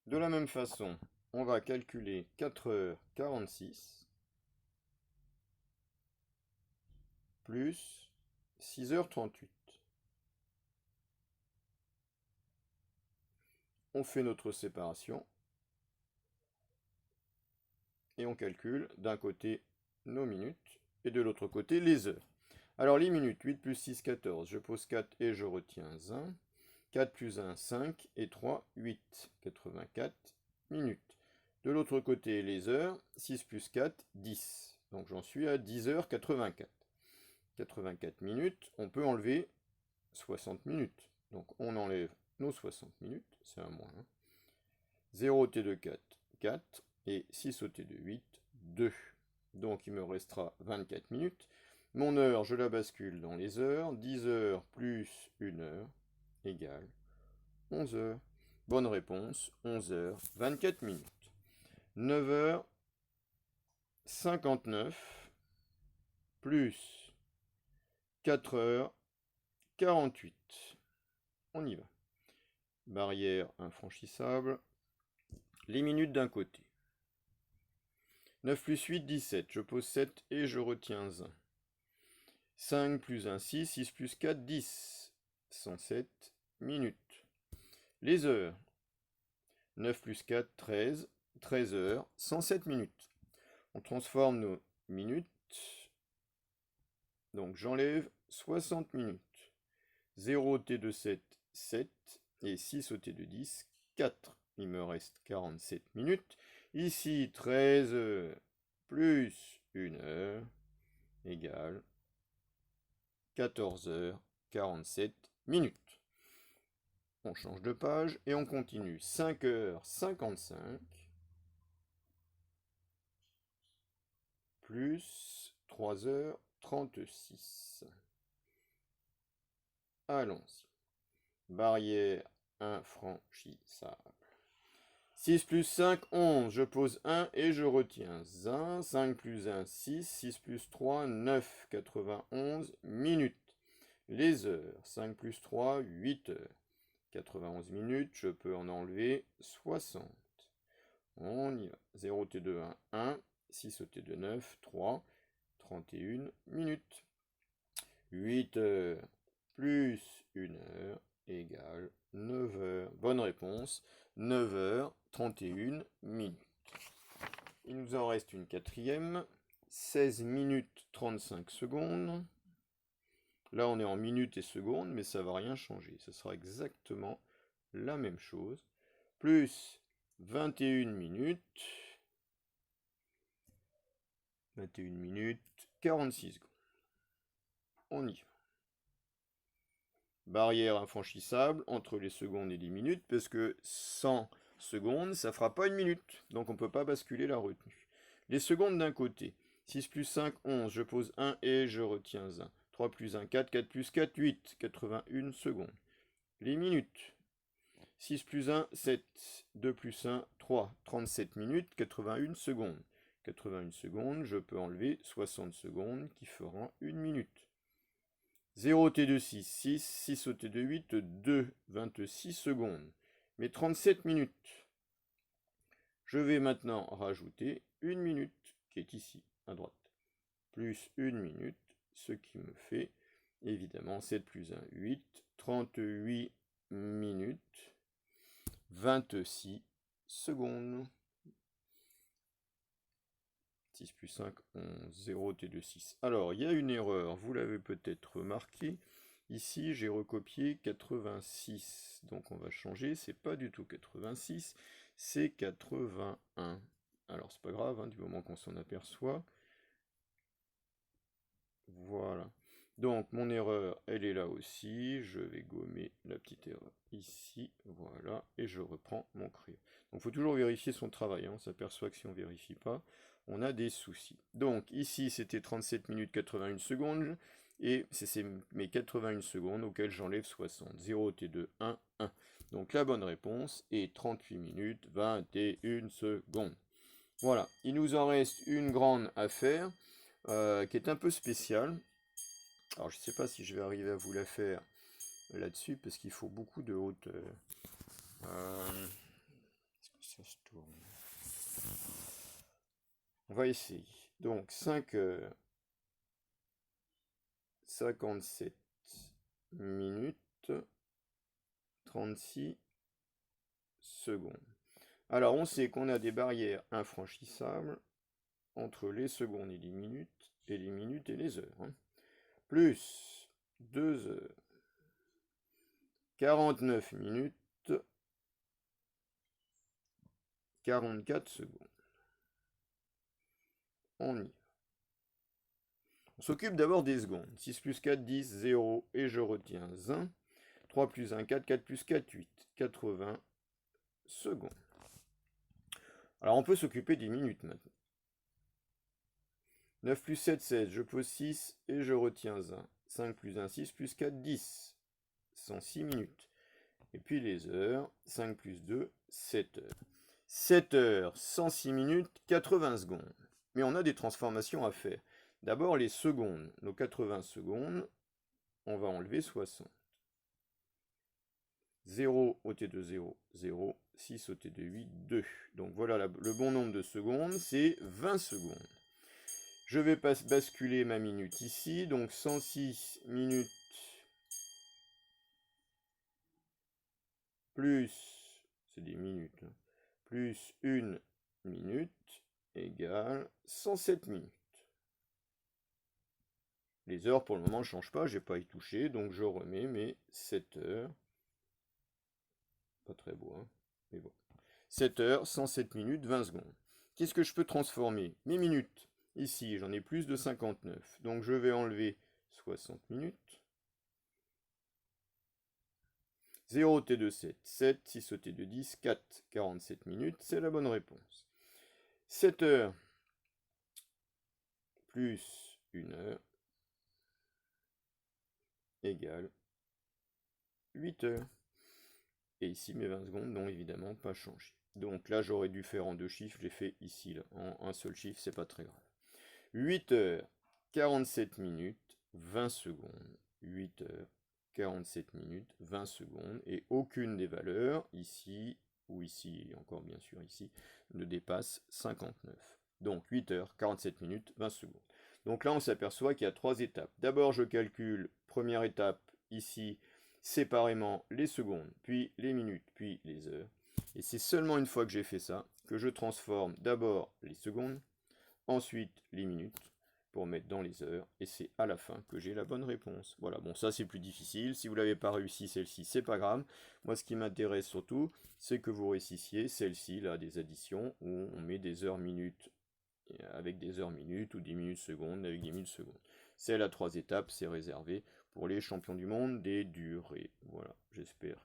De la même façon, on va calculer 4h46 plus 6h38. On fait notre séparation et on calcule d'un côté nos minutes et de l'autre côté les heures. Alors les minutes, 8 plus 6, 14. Je pose 4 et je retiens 1. 4 plus 1, 5 et 3, 8. 84 minutes. De l'autre côté, les heures, 6 plus 4, 10. Donc j'en suis à 10h84. 84 minutes, on peut enlever 60 minutes. Donc on enlève nos 60 minutes, c'est un moins 1. 0 au T de 4, 4. Et 6 au T de 8, 2. Donc il me restera 24 minutes. Mon heure, je la bascule dans les heures. 10 heures plus 1 heure égale 11 heures. Bonne réponse, 11 heures 24 minutes. 9 h 59 plus 4 h 48. On y va. Barrière infranchissable. Les minutes d'un côté. 9 plus 8, 17. Je pose 7 et je retiens 1. 5 plus 1, 6. 6 plus 4, 10. 107 minutes. Les heures. 9 plus 4, 13. 13 heures, 107 minutes. On transforme nos minutes. Donc j'enlève 60 minutes. 0 au T de 7, 7. Et 6 au T de 10, 4. Il me reste 47 minutes. Ici, 13 heures plus 1 heure égale 14 heures 47 minutes. On change de page et on continue. 5 heures 55 plus 3 heures 36. Allons-y. Barrière infranchissable. 6 plus 5, 11. Je pose 1 et je retiens 1. 5 plus 1, 6. 6 plus 3, 9. 91 minutes. Les heures. 5 plus 3, 8 heures. 91 minutes. Je peux en enlever 60. On y va. 0 T2, 1, 1. 6 au T2, 9, 3. 31 minutes. 8 heures plus 1 heure égale 9 heures. Bonne réponse. 9 heures 31 minutes. Il nous en reste une quatrième. 16 minutes 35 secondes. Là, on est en minutes et secondes, mais ça ne va rien changer. Ce sera exactement la même chose. Plus 21 minutes. 21 minutes 46 secondes. On y va. Barrière infranchissable entre les secondes et les minutes, parce que 100 secondes, ça fera pas une minute. Donc on ne peut pas basculer la retenue. Les secondes d'un côté. 6 plus 5, 11. Je pose 1 et je retiens 1. 3 plus 1, 4. 4 plus 4, 8. 81 secondes. Les minutes. 6 plus 1, 7. 2 plus 1, 3. 37 minutes, 81 secondes. 81 secondes, je peux enlever 60 secondes qui feront 1 minute. 0 au T de 6, 6, 6 au T de 8, 2, 26 secondes. Mais 37 minutes. Je vais maintenant rajouter 1 minute qui est ici à droite. Plus 1 minute, ce qui me fait évidemment 7 plus 1, 8, 38 minutes, 26 secondes. 6 plus 5, 11, 0 T de 6. Alors, il y a une erreur, vous l'avez peut-être remarqué. Ici, j'ai recopié 86. Donc, on va changer. C'est pas du tout 86, c'est 81. Alors, c'est pas grave, hein, du moment qu'on s'en aperçoit. Voilà. Donc, mon erreur, elle est là aussi. Je vais gommer la petite erreur ici. Voilà. Et je reprends mon crayon. Donc, il faut toujours vérifier son travail, hein. On s'aperçoit que si on ne vérifie pas, on a des soucis. Donc, ici, c'était 37 minutes 81 secondes. Et c'est mes 81 secondes auxquelles j'enlève 60. 0 T2, 1, 1. Donc, la bonne réponse est 38 minutes 21 secondes. Voilà. Il nous en reste une grande affaire. Qui est un peu spécial. Alors je ne sais pas si je vais arriver à vous la faire là-dessus parce qu'il faut beaucoup de hauteur. On va essayer. Donc 5 heures 57 minutes 36 secondes. Alors on sait qu'on a des barrières infranchissables entre les secondes et les minutes et les heures. Plus 2 heures 49 minutes 44 secondes. On y va. On s'occupe d'abord des secondes. 6 plus 4, 10, 0, et je retiens 1. 3 plus 1, 4, 4 plus 4, 8. 80 secondes. Alors on peut s'occuper des minutes maintenant. 9 plus 7, 16, je pose 6 et je retiens 1. 5 plus 1, 6 plus 4, 10. 106 minutes. Et puis les heures, 5 plus 2, 7 heures. 7 heures, 106 minutes, 80 secondes. Mais on a des transformations à faire. D'abord les secondes, nos 80 secondes, on va enlever 60. 0 au T de 0, 0, 6 au T de 8, 2. Donc voilà, le bon nombre de secondes, c'est 20 secondes. Je vais basculer ma minute ici, donc 106 minutes plus, c'est des minutes, plus 1 minute égale 107 minutes. Les heures pour le moment ne changent pas, je n'ai pas y touché, donc je remets mes 7 heures. Pas très beau, hein, mais bon. 7 heures, 107 minutes, 20 secondes. Qu'est-ce que je peux transformer? Mes minutes. Ici, j'en ai plus de 59. Donc je vais enlever 60 minutes. 0 au T de 7, 7, 6 au T de 10, 4, 47 minutes, c'est la bonne réponse. 7 heures plus 1 heure égale 8 heures. Et ici, mes 20 secondes n'ont évidemment pas changé. Donc là, j'aurais dû faire en deux chiffres, j'ai fait ici là, en un seul chiffre, c'est pas très grave. 8 heures 47 minutes 20 secondes. 8 heures 47 minutes 20 secondes. Et aucune des valeurs, ici ou ici, et encore bien sûr ici, ne dépasse 59. Donc 8 heures 47 minutes 20 secondes. Donc là, on s'aperçoit qu'il y a 3 étapes. D'abord, je calcule, première étape, ici, séparément les secondes, puis les minutes, puis les heures. Et c'est seulement une fois que j'ai fait ça que je transforme d'abord les secondes, ensuite les minutes pour mettre dans les heures, et c'est à la fin que j'ai la bonne réponse. Voilà, bon ça c'est plus difficile, si vous l'avez pas réussi celle-ci, c'est pas grave. Moi ce qui m'intéresse surtout, c'est que vous réussissiez celle-ci, là, des additions, où on met des heures minutes avec des heures minutes, ou des minutes secondes avec des minutes secondes. C'est la 3 étapes, c'est réservé pour les champions du monde des durées. Voilà, j'espère